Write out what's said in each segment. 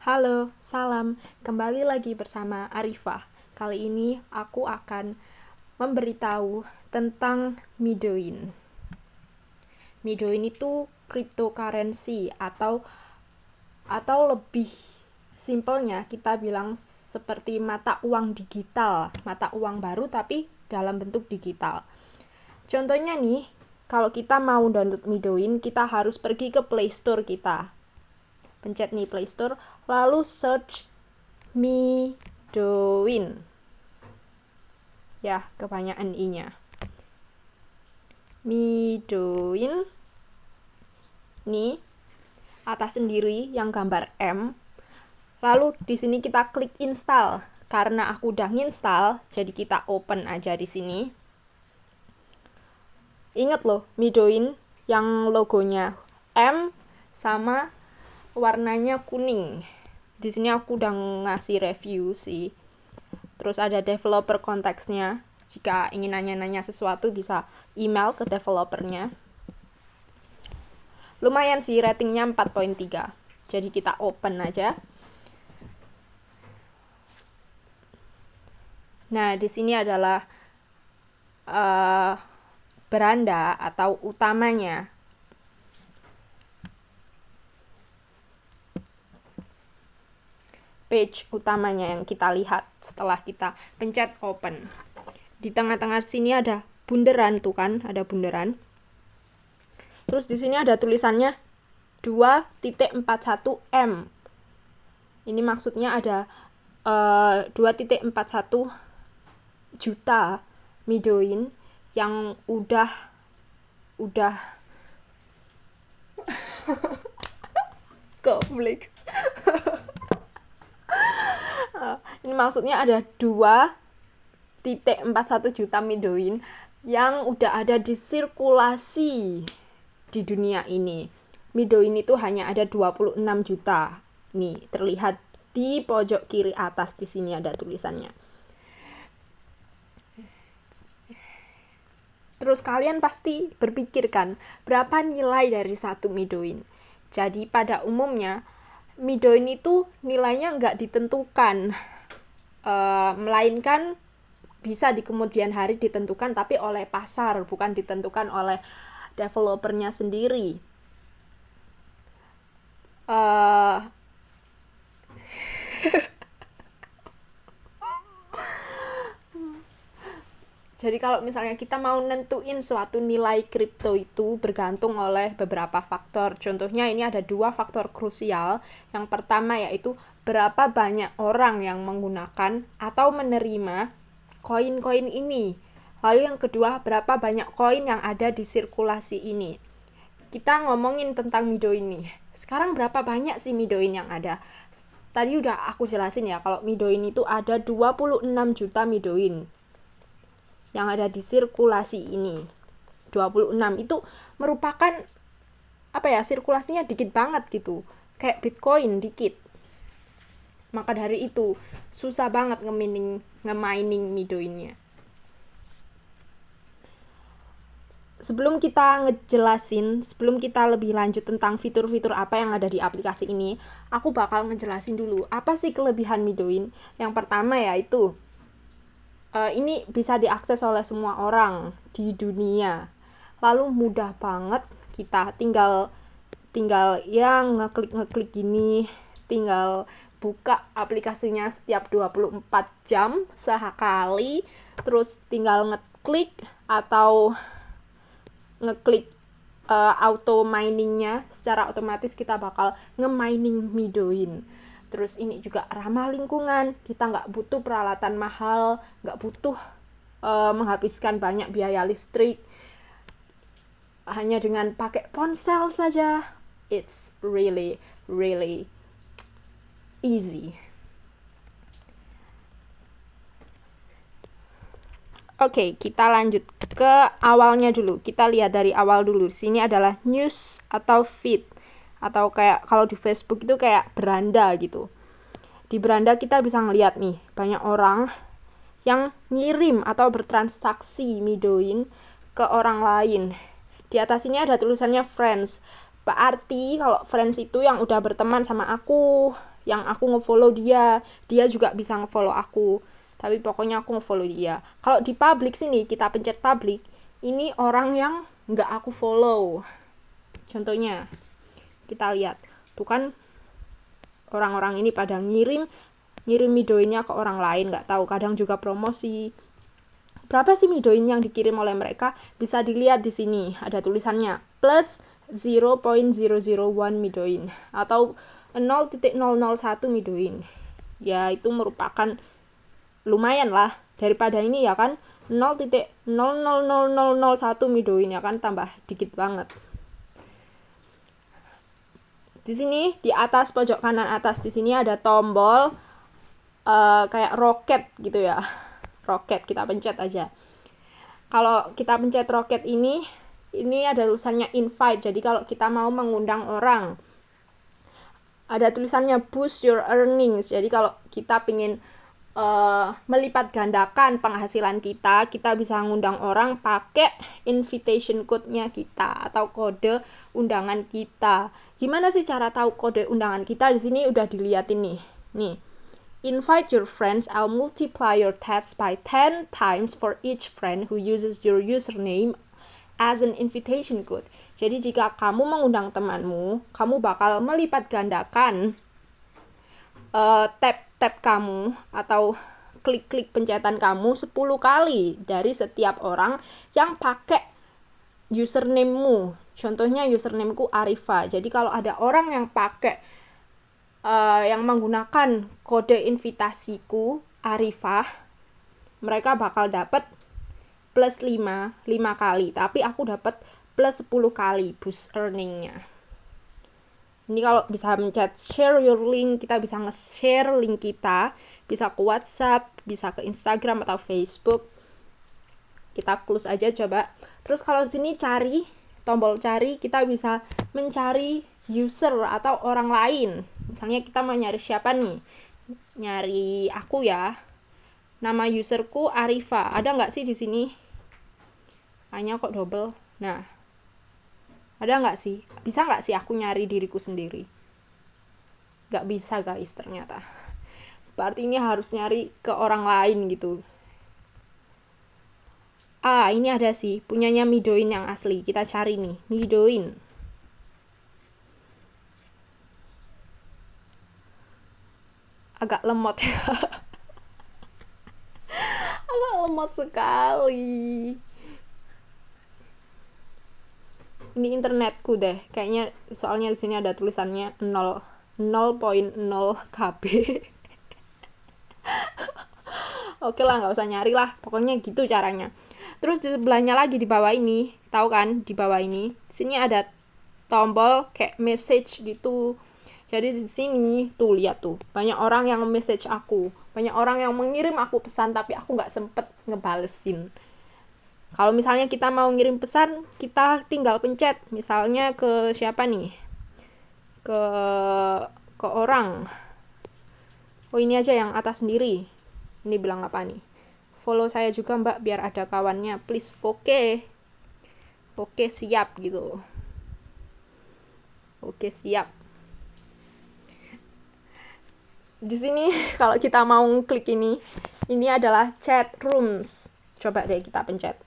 Halo, salam. Kembali lagi bersama Arifah. Kali ini aku akan memberitahu tentang Midoin. Midoin itu cryptocurrency atau lebih simpelnya kita bilang seperti mata uang digital, mata uang baru tapi dalam bentuk digital. Contohnya nih, kalau kita mau download Midoin, kita harus pergi ke Play Store kita. Pencet nih Play Store, lalu search Midoin. Ya, kebanyakan i-nya. Midoin. Nih, atas sendiri yang gambar M. Lalu di sini kita klik install. Karena aku udah nginstal, jadi kita open aja di sini. Ingat loh, Midoin yang logonya M sama warnanya kuning. Di sini aku udah ngasih review sih. Terus ada developer konteksnya. Jika ingin nanya-nanya sesuatu bisa email ke developernya. Lumayan sih, ratingnya 4.3. Jadi kita open aja. Nah, di sini adalah beranda atau utamanya. Page utamanya yang kita lihat setelah kita pencet open. Di tengah-tengah sini ada bunderan tuh kan, ada bunderan. Terus di sini ada tulisannya 2.41M. Ini maksudnya ada 2.41 juta Midoin yang udah goblok. Ini maksudnya ada 2.41 juta Midoin yang udah ada di sirkulasi di dunia ini. Midoin itu hanya ada 26 juta. Nih, terlihat di pojok kiri atas di sini ada tulisannya. Terus kalian pasti berpikir kan, berapa nilai dari satu Midoin? Jadi pada umumnya, Midoin itu nilainya nggak ditentukan. Melainkan bisa di kemudian hari ditentukan tapi oleh pasar, bukan ditentukan oleh developernya sendiri. Jadi kalau misalnya kita mau nentuin suatu nilai kripto itu bergantung oleh beberapa faktor. Contohnya ini ada 2 faktor krusial. Yang pertama yaitu berapa banyak orang yang menggunakan atau menerima koin-koin ini. Lalu yang kedua, berapa banyak koin yang ada di sirkulasi ini. Kita ngomongin tentang Midoin nih. Sekarang berapa banyak sih Midoin yang ada? Tadi udah aku jelasin ya, kalau Midoin itu ada 26 juta Midoin yang ada di sirkulasi ini. 26 itu merupakan sirkulasinya dikit banget gitu. Kayak Bitcoin dikit. Maka dari itu susah banget nge-mining Midoinnya. Sebelum kita lebih lanjut tentang fitur-fitur apa yang ada di aplikasi ini, aku bakal ngejelasin dulu apa sih kelebihan Midoin. Yang pertama yaitu ini bisa diakses oleh semua orang di dunia. Lalu mudah banget, kita tinggal yang ngeklik gini, tinggal buka aplikasinya setiap 24 jam sekali, terus tinggal ngeklik atau ngeklik auto miningnya, secara otomatis kita bakal nge-mining Midoin. Terus ini juga ramah lingkungan, kita nggak butuh peralatan mahal, nggak butuh menghabiskan banyak biaya listrik. Hanya dengan pakai ponsel saja, it's really easy. Oke, kita lanjut ke awalnya dulu. Kita lihat dari awal dulu. Sini adalah news atau feed. Atau kayak kalau di Facebook itu kayak beranda gitu. Di beranda kita bisa ngeliat nih, banyak orang yang ngirim atau bertransaksi Midoin ke orang lain. Di atas ini ada tulisannya friends. Berarti kalau friends itu yang udah berteman sama aku, yang aku ngefollow dia juga bisa ngefollow aku, tapi pokoknya aku ngefollow dia. Kalau di public sini kita pencet public, ini orang yang nggak aku follow. Contohnya kita lihat tuh kan, orang-orang ini pada ngirim midoinnya ke orang lain, nggak tahu, kadang juga promosi. Berapa sih midoin yang dikirim oleh mereka? Bisa dilihat di sini, ada tulisannya plus 0.001 midoin atau 0.001 midoin. Ya itu merupakan lumayan lah daripada ini ya kan, 0.00001 midoin ya kan, tambah dikit banget. Di sini di atas pojok kanan atas di sini ada tombol kayak roket gitu ya. Roket, kita pencet aja. Kalau kita pencet roket ini ada tulisannya invite. Jadi kalau kita mau mengundang orang, ada tulisannya boost your earnings. Jadi kalau kita pengen melipat gandakan penghasilan kita bisa ngundang orang pakai invitation code-nya kita atau kode undangan kita. Gimana sih cara tahu kode undangan kita? Di sini udah dilihatin nih. Nih. Invite your friends, I'll multiply your taps by 10 times for each friend who uses your username as an invitation code. Jadi jika kamu mengundang temanmu, kamu bakal melipat gandakan tap kamu atau klik-klik pencetan kamu 10 kali dari setiap orang yang pakai username-mu. Contohnya usernameku Arifa. Jadi kalau ada orang yang pakai yang menggunakan kode invitasiku Arifah, mereka bakal dapat plus 5 kali, tapi aku dapat plus 10 kali boost earningnya. Ini kalau bisa mencet share your link, kita bisa nge-share link kita, bisa ke WhatsApp, bisa ke Instagram atau Facebook. Kita close aja coba. Terus kalau sini cari, tombol cari, kita bisa mencari user atau orang lain. Misalnya kita mau nyari siapa nih? Nyari aku ya. Nama userku Arifa. Ada nggak sih di sini? Hanya kok double. Nah, ada nggak sih? Bisa nggak sih aku nyari diriku sendiri? Nggak bisa guys ternyata. Berarti ini harus nyari ke orang lain gitu. Ini ada sih. Punyanya Midoin yang asli. Kita cari nih. Midoin. Agak lemot ya. Agak lemot sekali. Ini internetku deh, kayaknya soalnya di sini ada tulisannya 0.0 KB. Oke lah, nggak usah nyari lah, pokoknya gitu caranya. Terus di sebelahnya lagi di bawah ini, tahu kan di bawah ini, di sini ada tombol kayak message gitu. Jadi di sini tuh lihat tuh, banyak orang yang message aku, banyak orang yang mengirim aku pesan tapi aku nggak sempet ngebalesin. Kalau misalnya kita mau ngirim pesan, kita tinggal pencet, misalnya ke siapa nih? Ke orang. Oh ini aja yang atas sendiri. Ini bilang apa nih? Follow saya juga mbak, biar ada kawannya. Please, oke. Oke, siap gitu. Oke, siap. Di sini kalau kita mau klik ini adalah chat rooms. Coba deh kita pencet.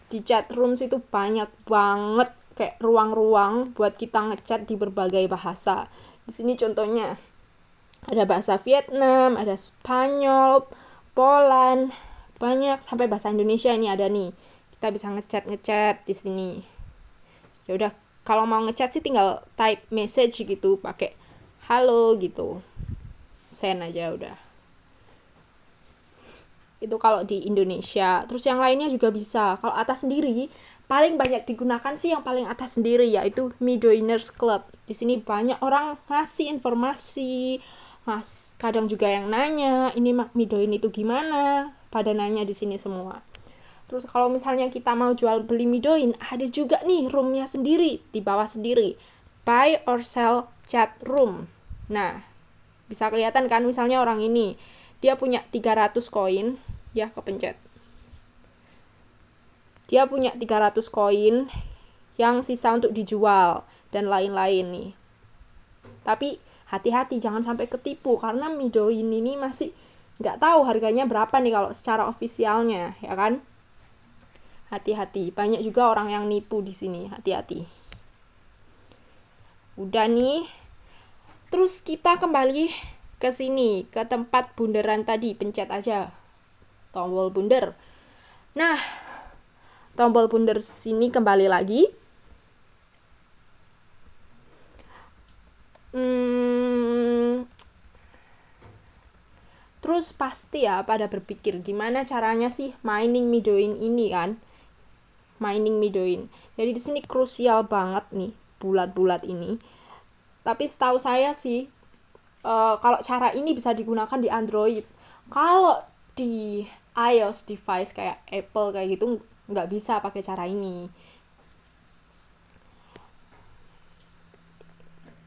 Di chat rooms itu banyak banget kayak ruang-ruang buat kita ngechat di berbagai bahasa. Di sini contohnya ada bahasa Vietnam, ada Spanyol, Poland, banyak sampai bahasa Indonesia ini ada nih. Kita bisa ngechat di sini. Ya udah, kalau mau ngechat sih tinggal type message gitu pakai halo gitu. Send aja udah. Itu kalau di Indonesia. Terus yang lainnya juga bisa. Kalau atas sendiri, paling banyak digunakan sih yang paling atas sendiri, yaitu Midoiners Club. Di sini banyak orang ngasih informasi, kadang juga yang nanya, ini Midoin itu gimana? Pada nanya di sini semua. Terus kalau misalnya kita mau jual beli Midoin, ada juga nih roomnya sendiri, di bawah sendiri. Buy or sell chat room. Nah, bisa kelihatan kan misalnya orang ini, dia punya 300 koin, ya kepencet. Dia punya 300 koin yang sisa untuk dijual dan lain-lain nih. Tapi hati-hati jangan sampai ketipu, karena Midoin ini masih nggak tahu harganya berapa nih kalau secara ofisialnya, ya kan? Hati-hati, banyak juga orang yang nipu di sini, hati-hati. Udah nih, terus kita kembali ke sini, ke tempat bunderan tadi, pencet aja tombol bunder. Nah, tombol bunder sini kembali lagi. Terus pasti ya pada berpikir gimana caranya sih mining Midoin ini kan? Mining Midoin. Jadi di sini krusial banget nih bulat-bulat ini. Tapi setahu saya sih kalau cara ini bisa digunakan di Android. Kalau di iOS device kayak Apple kayak gitu nggak bisa pakai cara ini.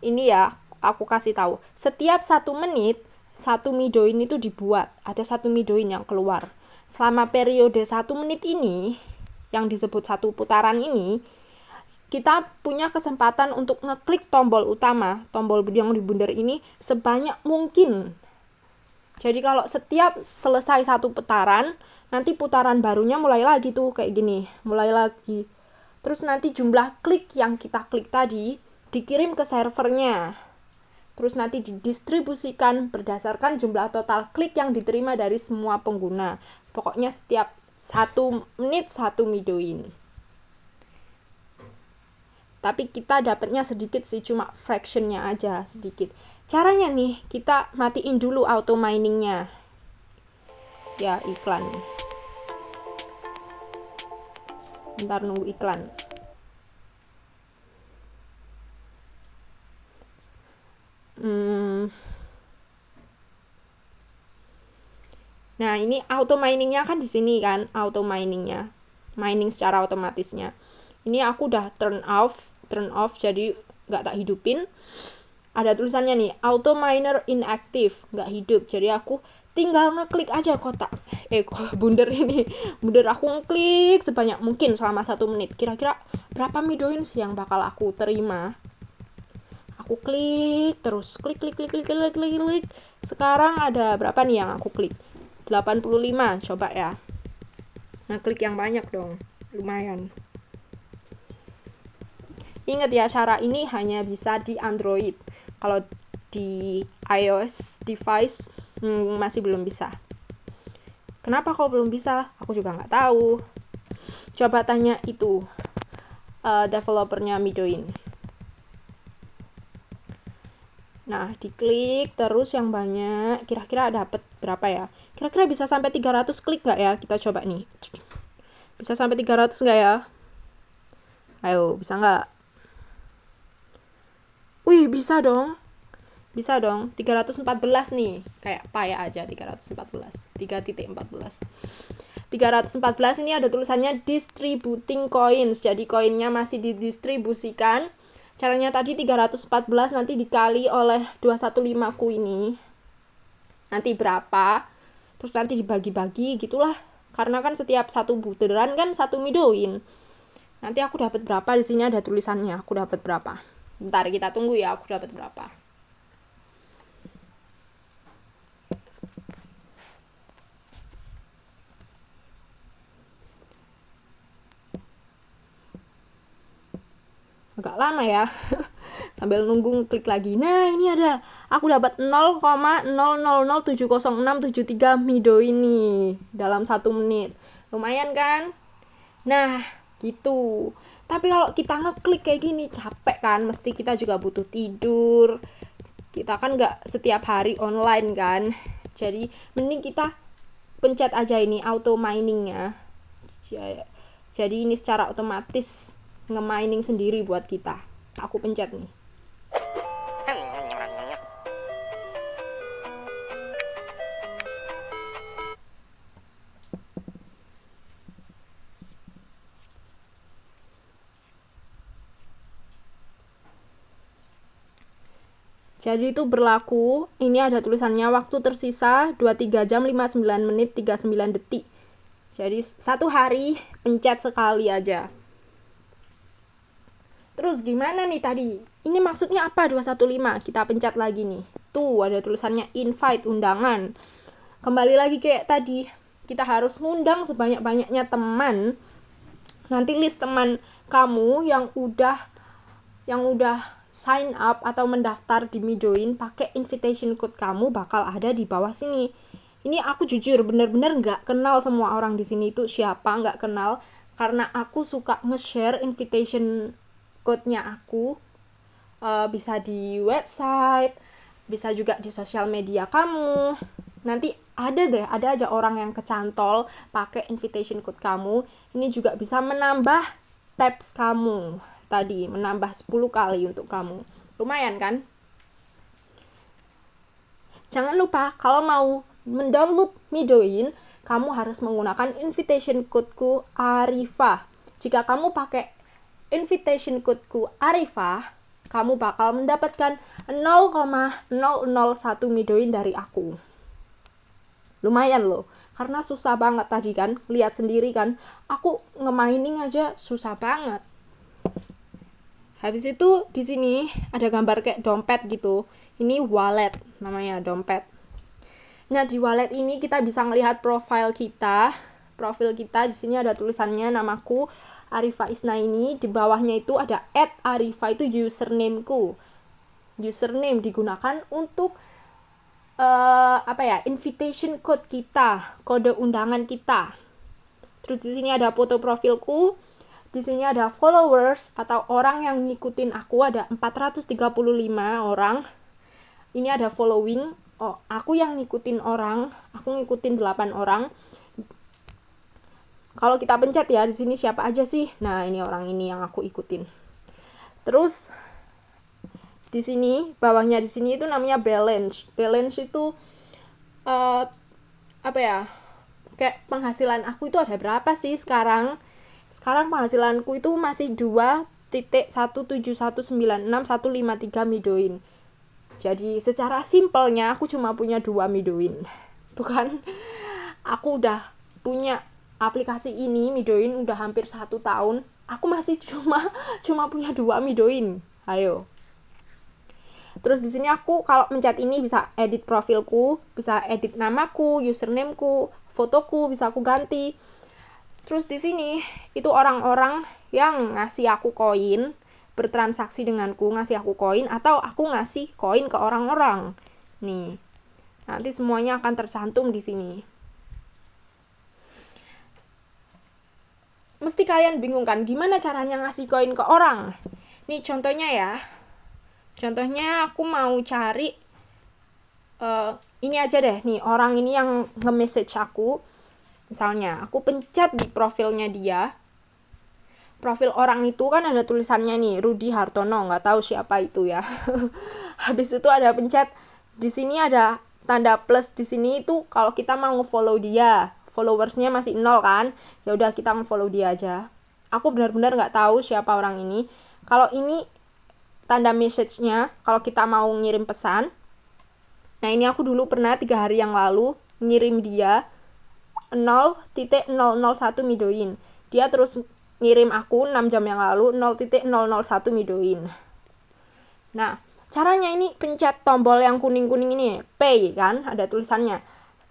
Ini ya aku kasih tahu. Setiap 1 menit 1 Midoin itu dibuat. Ada 1 Midoin yang keluar. Selama periode 1 menit ini, yang disebut 1 putaran ini, kita punya kesempatan untuk ngeklik tombol utama, tombol yang di bunder ini sebanyak mungkin. Jadi kalau setiap selesai 1 putaran, nanti putaran barunya mulai lagi tuh kayak gini, mulai lagi. Terus nanti jumlah klik yang kita klik tadi dikirim ke servernya. Terus nanti didistribusikan berdasarkan jumlah total klik yang diterima dari semua pengguna. Pokoknya setiap 1 menit 1 Midoin. Tapi kita dapatnya sedikit sih, cuma fractionnya aja sedikit. Caranya nih, kita matiin dulu auto miningnya. Ya, iklan. Bentar nunggu iklan. Nah, ini auto miningnya kan di sini kan, auto miningnya, mining secara otomatisnya. Ini aku udah turn off, jadi nggak tak hidupin. Ada tulisannya nih, auto miner inactive, nggak hidup. Jadi aku tinggal ngeklik aja kotak. Bunder ini, bunder aku ngeklik sebanyak mungkin selama 1 menit. Kira-kira berapa Midoin sih yang bakal aku terima? Aku klik terus, klik. Sekarang ada berapa nih yang aku klik? 85, coba ya. Nah, klik yang banyak dong, lumayan. Ingat ya, cara ini hanya bisa di Android. Kalau di iOS device masih belum bisa. Kenapa kok belum bisa? Aku juga nggak tahu. Coba tanya itu developernya Midoin. Nah, diklik terus yang banyak. Kira-kira dapat berapa ya? Kira-kira bisa sampai 300 klik nggak ya? Kita coba nih. Bisa sampai 300 nggak ya? Ayo, bisa nggak? Wih, bisa dong. Bisa dong. 314 nih. Kayak paya aja 314. 3.14. 314 ini ada tulisannya distributing coins. Jadi koinnya masih didistribusikan. Caranya tadi 314 nanti dikali oleh 215 ku ini. Nanti berapa? Terus nanti dibagi-bagi gitulah. Karena kan setiap 1 buderan kan 1 Midoin. Nanti aku dapat berapa, di sini ada tulisannya. Aku dapat berapa? Bentar kita tunggu ya, aku dapat berapa. Agak lama ya. Sambil nunggu klik lagi. Nah, ini ada. Aku dapat 0,0070673 Midoin ini dalam 1 menit. Lumayan kan? Nah, gitu. Tapi kalau kita ngeklik kayak gini capek kan? Mesti kita juga butuh tidur. Kita kan nggak setiap hari online kan? Jadi mending kita pencet aja ini auto miningnya. Jadi ini secara otomatis nge-mining sendiri buat kita. Aku pencet nih. Jadi itu berlaku, ini ada tulisannya waktu tersisa 23 jam 59 menit 39 detik. Jadi 1 hari pencet sekali aja. Terus gimana nih tadi? Ini maksudnya apa 215? Kita pencet lagi nih. Tuh ada tulisannya invite, undangan. Kembali lagi kayak tadi. Kita harus ngundang sebanyak-banyaknya teman. Nanti list teman kamu yang udah sign up atau mendaftar di Midoin pakai invitation code kamu bakal ada di bawah sini. Ini aku jujur bener-bener nggak kenal semua orang di sini itu siapa, nggak kenal, karena aku suka nge-share invitation code-nya aku, bisa di website, bisa juga di sosial media kamu. Nanti ada aja orang yang kecantol pakai invitation code kamu. Ini juga bisa menambah tabs kamu tadi, menambah 10 kali untuk kamu. Lumayan kan? Jangan lupa kalau mau mendownload Midoin, kamu harus menggunakan invitation codeku Arifa. Jika kamu pakai invitation codeku Arifa, kamu bakal mendapatkan 0,001 Midoin dari aku. Lumayan loh, karena susah banget tadi kan, lihat sendiri kan, aku nge-mining aja susah banget. Habis itu di sini ada gambar kayak dompet gitu. Ini wallet namanya, dompet. Nah, di wallet ini kita bisa melihat profil kita. Profil kita di sini ada tulisannya namaku Arifa Isnaini, di bawahnya itu ada @arifa, itu usernameku. Username digunakan untuk invitation code kita, kode undangan kita. Terus di sini ada foto profilku. Di sini ada followers atau orang yang ngikutin aku, ada 435 orang. Ini ada following. Oh, aku yang ngikutin orang, aku ngikutin 8 orang. Kalau kita pencet ya di sini siapa aja sih? Nah, ini orang ini yang aku ikutin. Terus di sini bawahnya di sini itu namanya balance. Balance itu kayak penghasilan aku itu ada berapa sih sekarang? Sekarang penghasilanku itu masih 2.17196.153 Midoin. Jadi secara simpelnya aku cuma punya 2 Midoin. Tuh kan, aku udah punya aplikasi ini Midoin udah hampir 1 tahun. Aku masih cuma punya 2 Midoin. Ayo. Terus di sini aku kalau mencet ini bisa edit profilku, bisa edit namaku, usernameku, fotoku bisa aku ganti. Terus di sini itu orang-orang yang ngasih aku koin, bertransaksi denganku, ngasih aku koin, atau aku ngasih koin ke orang-orang. Nih, nanti semuanya akan tercantum di sini. Mesti kalian bingung kan, gimana caranya ngasih koin ke orang? Nih contohnya ya. Contohnya aku mau cari ini aja deh, nih orang ini yang nge-message aku. Misalnya, aku pencet di profilnya dia. Profil orang itu kan ada tulisannya nih, Rudy Hartono, nggak tahu siapa itu ya. Habis itu ada pencet, di sini ada tanda plus di sini itu kalau kita mau nge-follow dia. Followersnya masih 0 kan? Ya udah kita nge-follow dia aja. Aku benar-benar nggak tahu siapa orang ini. Kalau ini tanda message-nya, kalau kita mau ngirim pesan. Nah, ini aku dulu pernah 3 hari yang lalu ngirim dia 0.001 Midoin. Dia terus ngirim aku 6 jam yang lalu 0.001 Midoin. Nah, caranya ini pencet tombol yang kuning-kuning ini, pay kan, ada tulisannya.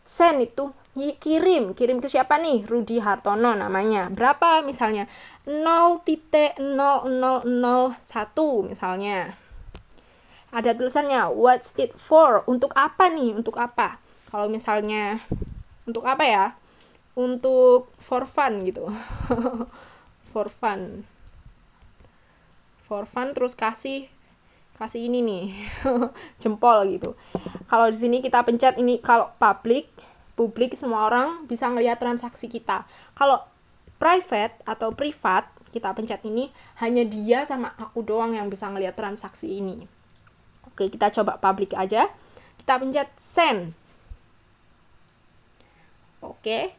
Send itu kirim ke siapa nih? Rudy Hartono namanya. Berapa misalnya? 0.0001 misalnya. Ada tulisannya what's it for? Untuk apa nih? Untuk apa? Kalau misalnya untuk apa ya? Untuk for fun gitu. For fun terus kasih ini nih. Jempol gitu. Kalau di sini kita pencet ini, kalau public semua orang bisa ngelihat transaksi kita. Kalau private atau privat, kita pencet ini, hanya dia sama aku doang yang bisa ngelihat transaksi ini. Oke, kita coba public aja. Kita pencet send. Oke.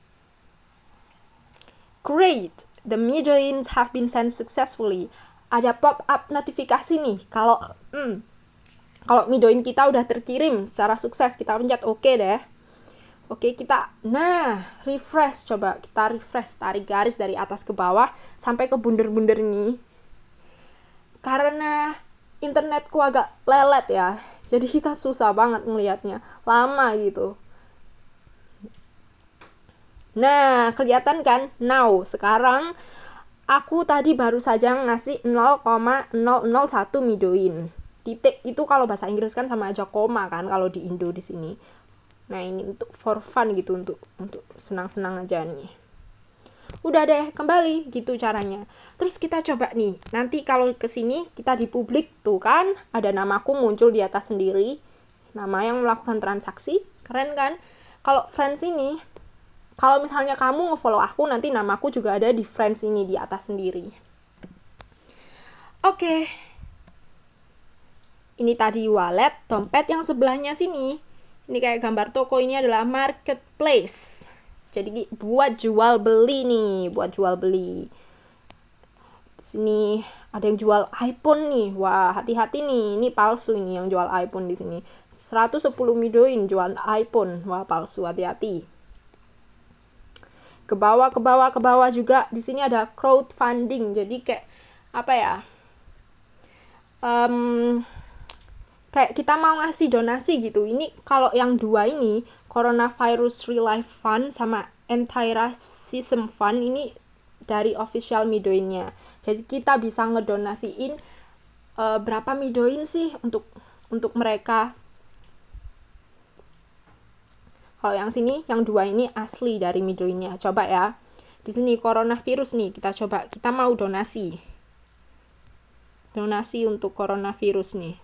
Great, the Midoins have been sent successfully. Ada pop-up notifikasi nih. Kalau Midoin kita udah terkirim secara sukses, kita pencet oke deh. Oke, kita refresh, coba kita refresh, tarik garis dari atas ke bawah sampai ke bunder-bunder ini. karena internetku agak lelet ya, jadi kita susah banget ngelihatnya, lama gitu. Nah, kelihatan kan? Now, sekarang aku tadi baru saja ngasih 0,001 midoin. Titik itu kalau bahasa Inggris kan sama aja koma kan kalau di Indo di sini. Nah, ini untuk for fun gitu, untuk senang-senang aja nih. Udah deh, kembali gitu caranya. Terus kita coba nih, nanti kalau kesini kita di publik tuh kan, ada namaku muncul di atas sendiri, nama yang melakukan transaksi, keren kan? Kalau friends ini, kalau misalnya kamu nge-follow aku, nanti namaku juga ada di friends ini di atas sendiri. Oke. Ini tadi wallet, dompet yang sebelahnya sini. Ini kayak gambar toko, ini adalah marketplace. Jadi buat jual beli nih, buat jual beli. Di sini ada yang jual iPhone nih. Wah, hati-hati nih. Ini palsu ini yang jual iPhone di sini. 110 midoin jual iPhone. Wah, palsu, hati-hati. Ke bawah juga di sini ada crowdfunding. Jadi kayak apa ya? Kayak kita mau ngasih donasi gitu. Ini kalau yang dua ini, Coronavirus Relief Fund sama Anti-Racism Fund, ini dari official midoinnya. Jadi kita bisa ngedonasiin berapa midoin sih untuk mereka. Kalau yang sini, yang dua ini asli dari midoinnya. Coba ya. Di sini coronavirus nih, kita coba. Kita mau donasi. Donasi untuk coronavirus nih.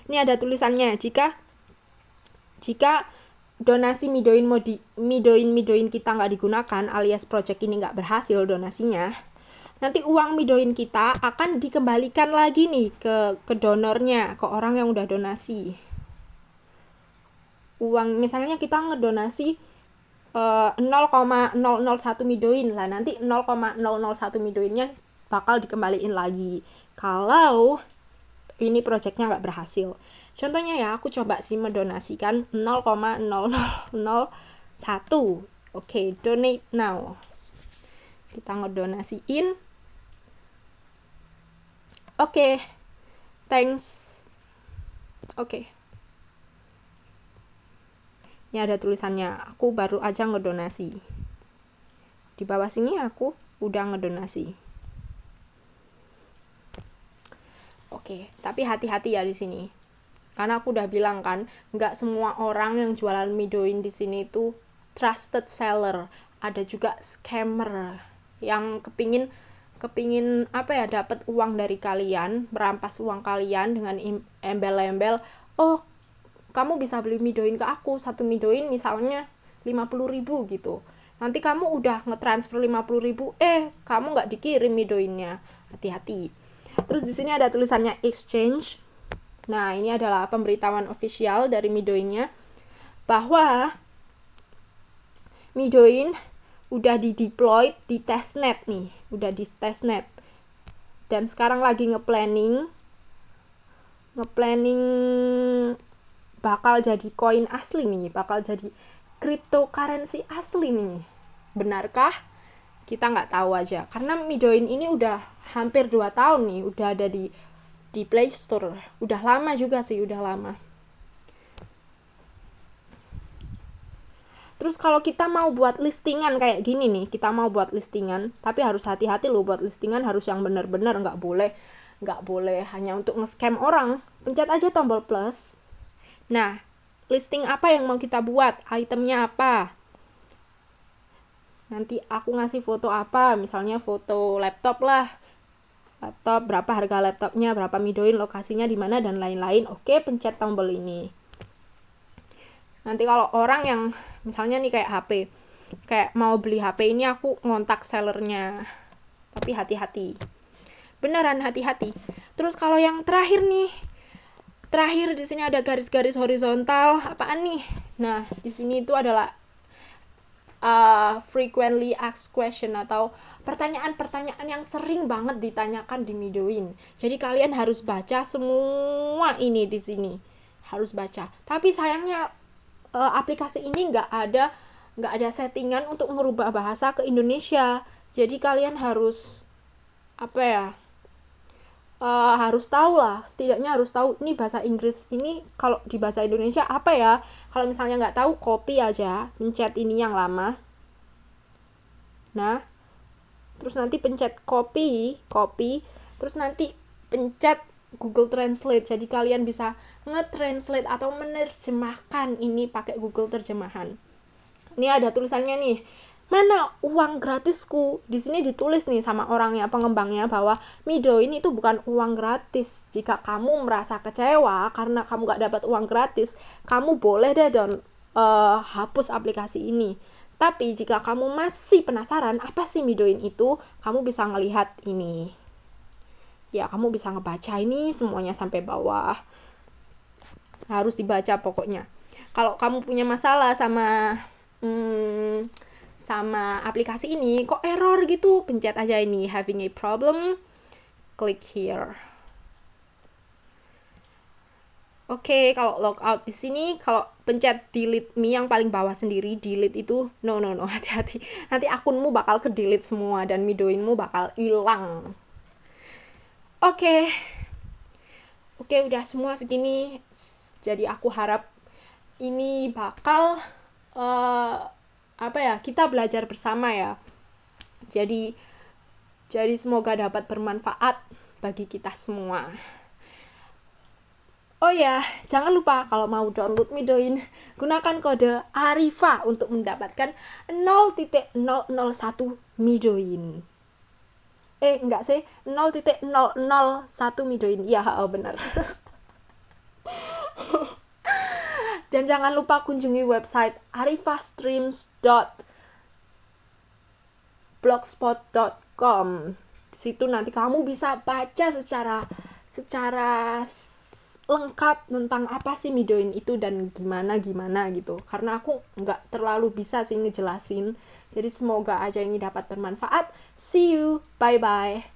Ini ada tulisannya. Jika donasi midoin kita nggak digunakan, alias project ini nggak berhasil donasinya, nanti uang midoin kita akan dikembalikan lagi nih ke donornya, ke orang yang udah donasi. Uang, misalnya kita ngedonasi 0,001 midoin lah, nanti 0,001 midoinnya bakal dikembaliin lagi kalau ini projectnya nggak berhasil. Contohnya ya, aku coba sih mendonasikan 0,0001. Oke, donate now. Kita ngedonasiin. Oke, thanks. Oke. Ini ada tulisannya, aku baru aja ngedonasi. Di bawah sini aku udah ngedonasi. Oke, tapi hati-hati ya di sini. Karena aku udah bilang kan, nggak semua orang yang jualan midoin di sini itu trusted seller. Ada juga scammer yang kepingin apa ya, dapat uang dari kalian, merampas uang kalian dengan embel-embel, oh kamu bisa beli midoin ke aku, satu midoin misalnya 50.000 gitu. Nanti kamu udah ngetransfer 50.000, kamu nggak dikirim midoinnya. Hati-hati. Terus di sini ada tulisannya exchange. Nah, ini adalah pemberitahuan official dari midoinnya bahwa midoin udah di-deploy di testnet nih, udah di testnet. Dan sekarang lagi ngeplanning bakal jadi koin asli nih, bakal jadi cryptocurrency asli nih. Benarkah? Kita nggak tahu aja. Karena midoin ini udah hampir 2 tahun nih, udah ada di Play Store. Udah lama juga sih, udah lama. Terus kalau kita mau buat listingan kayak gini nih, kita mau buat listingan, tapi harus hati-hati loh, buat listingan harus yang benar-benar, nggak boleh hanya untuk nge-scam orang. Pencet aja tombol plus. Nah, listing apa yang mau kita buat? Itemnya apa? Nanti aku ngasih foto apa? Misalnya foto laptop lah. Laptop, berapa harga laptopnya, berapa midoin, lokasinya di mana, dan lain-lain. Oke, pencet tombol ini. Nanti kalau orang yang misalnya nih kayak HP, kayak mau beli HP ini, aku ngontak sellernya. Tapi hati-hati. Beneran hati-hati. Terus kalau yang terakhir nih, di sini ada garis-garis horizontal. Apaan nih? Nah, di sini itu adalah frequently asked question atau pertanyaan-pertanyaan yang sering banget ditanyakan di midoin. Jadi kalian harus baca semua ini di sini. Harus baca. Tapi sayangnya aplikasi ini nggak ada nggak ada settingan untuk merubah bahasa ke Indonesia. Jadi kalian harus harus tahu lah, setidaknya harus tahu ini bahasa Inggris ini kalau di bahasa Indonesia apa ya. Kalau misalnya nggak tahu, copy aja, pencet ini yang lama. Nah, terus nanti pencet copy, terus nanti pencet Google Translate. Jadi kalian bisa nge-translate atau menerjemahkan ini pakai Google Terjemahan. Ini ada tulisannya nih, mana uang gratisku? Di sini ditulis nih sama orangnya, pengembangnya, bahwa Midoin itu bukan uang gratis. Jika kamu merasa kecewa karena kamu gak dapat uang gratis, kamu boleh deh hapus aplikasi ini. Tapi jika kamu masih penasaran apa sih Midoin itu, kamu bisa ngelihat ini. Ya, kamu bisa ngebaca ini semuanya sampai bawah. Harus dibaca pokoknya. Kalau kamu punya masalah sama aplikasi ini, kok error gitu, pencet aja ini having a problem, klik here. Oke, kalau logout di sini, kalau pencet delete me yang paling bawah sendiri, delete itu no, hati-hati. Nanti akunmu bakal ke delete semua dan Midoinmu bakal hilang. Oke, udah semua segini. Jadi aku harap ini bakal kita belajar bersama ya. Jadi semoga dapat bermanfaat bagi kita semua. Oh ya, jangan lupa kalau mau download Midoin, gunakan kode Arifa untuk mendapatkan 0.001 Midoin. Enggak sih, 0.001 Midoin. Ya, benar. Dan jangan lupa kunjungi website arifastreams.blogspot.com. Di situ nanti kamu bisa baca secara lengkap tentang apa sih Midoin itu dan gimana gitu. Karena aku nggak terlalu bisa sih ngejelasin. Jadi semoga aja ini dapat bermanfaat. See you, bye-bye.